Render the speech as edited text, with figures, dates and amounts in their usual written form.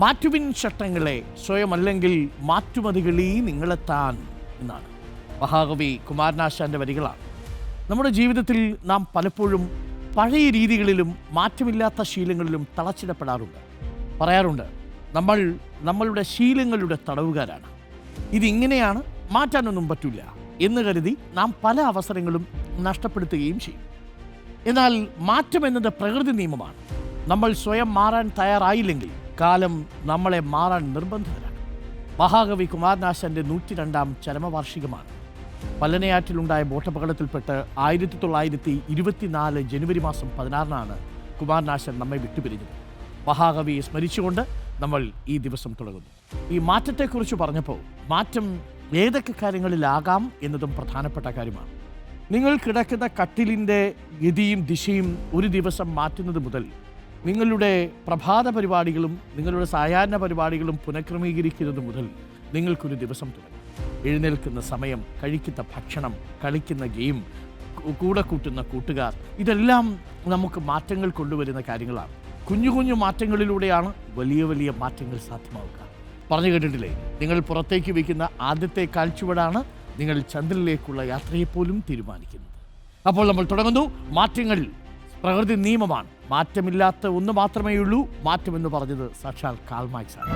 മാറ്റുവിൻ ചട്ടങ്ങളെ സ്വയമല്ലെങ്കിൽ മാറ്റുമതികളീ നിങ്ങളെത്താൻ എന്നാണ് മഹാകവി കുമാരനാശാൻ്റെ വരികളാണ്. നമ്മുടെ ജീവിതത്തിൽ നാം പലപ്പോഴും പഴയ രീതികളിലും മാറ്റമില്ലാത്ത ശീലങ്ങളിലും തളച്ചിടപ്പെടാറുണ്ട്. പറയാറുണ്ട്, നമ്മളുടെ ശീലങ്ങളുടെ തടവുകാരാണ്, ഇതിങ്ങനെയാണ്, മാറ്റാനൊന്നും പറ്റില്ല എന്ന് കരുതി നാം പല അവസരങ്ങളും നഷ്ടപ്പെടുത്തുകയും ചെയ്യും. എന്നാൽ മാറ്റം എന്നത് പ്രകൃതി നിയമമാണ്. നമ്മൾ സ്വയം മാറാൻ തയ്യാറായില്ലെങ്കിൽ കാലം നമ്മളെ മാറാൻ നിർബന്ധിതരാണ്. മഹാകവി കുമാരനാശാൻ്റെ 102-ാം ചരമവാർഷികമാണ്. പല്ലനയാറ്റിലുണ്ടായ ബോട്ടപകടത്തിൽപ്പെട്ട് 1924 ജനുവരി മാസം 16-നാണ് കുമാരനാശാൻ നമ്മെ വിട്ടുപിരിഞ്ഞത്. മഹാകവിയെ സ്മരിച്ചുകൊണ്ട് നമ്മൾ ഈ ദിവസം തുടങ്ങുന്നു. ഈ മാറ്റത്തെക്കുറിച്ച് പറഞ്ഞപ്പോൾ മാറ്റം ഏതൊക്കെ കാര്യങ്ങളിലാകാം എന്നതും പ്രധാനപ്പെട്ട കാര്യമാണ്. നിങ്ങൾ കിടക്കുന്ന കട്ടിലിൻ്റെ ഗതിയും ദിശയും ഒരു ദിവസം മാറ്റുന്നത് മുതൽ നിങ്ങളുടെ പ്രഭാത പരിപാടികളും നിങ്ങളുടെ സായാഹ്ന പരിപാടികളും പുനഃക്രമീകരിക്കുന്നത് മുതൽ നിങ്ങൾക്കൊരു ദിവസം തുടങ്ങും. എഴുന്നേൽക്കുന്ന സമയം, കഴിക്കുന്ന ഭക്ഷണം, കളിക്കുന്ന ഗെയിം, കൂടെ കൂട്ടുന്ന കൂട്ടുകാർ, ഇതെല്ലാം നമുക്ക് മാറ്റങ്ങൾ കൊണ്ടുവരുന്ന കാര്യങ്ങളാണ്. കുഞ്ഞു കുഞ്ഞു മാറ്റങ്ങളിലൂടെയാണ് വലിയ വലിയ മാറ്റങ്ങൾ സാധ്യമാവുക. പറഞ്ഞു കേട്ടിട്ടില്ലേ, നിങ്ങൾ പുറത്തേക്ക് വയ്ക്കുന്ന ആദ്യത്തെ കാൽച്ചുവടാണ് നിങ്ങൾ ചന്ദ്രനിലേക്കുള്ള യാത്രയെപ്പോലും തീരുമാനിക്കുന്നത്. അപ്പോൾ നമ്മൾ തുടങ്ങുന്നു. മാറ്റങ്ങൾ പ്രകൃതി നിയമമാണ്. മാറ്റമില്ലാത്ത ഒന്ന് മാത്രമേ ഉള്ളൂ. മാറ്റമെന്ന് പറഞ്ഞത് സാക്ഷാൽ കാൾ മാർക്സ് ആണ്.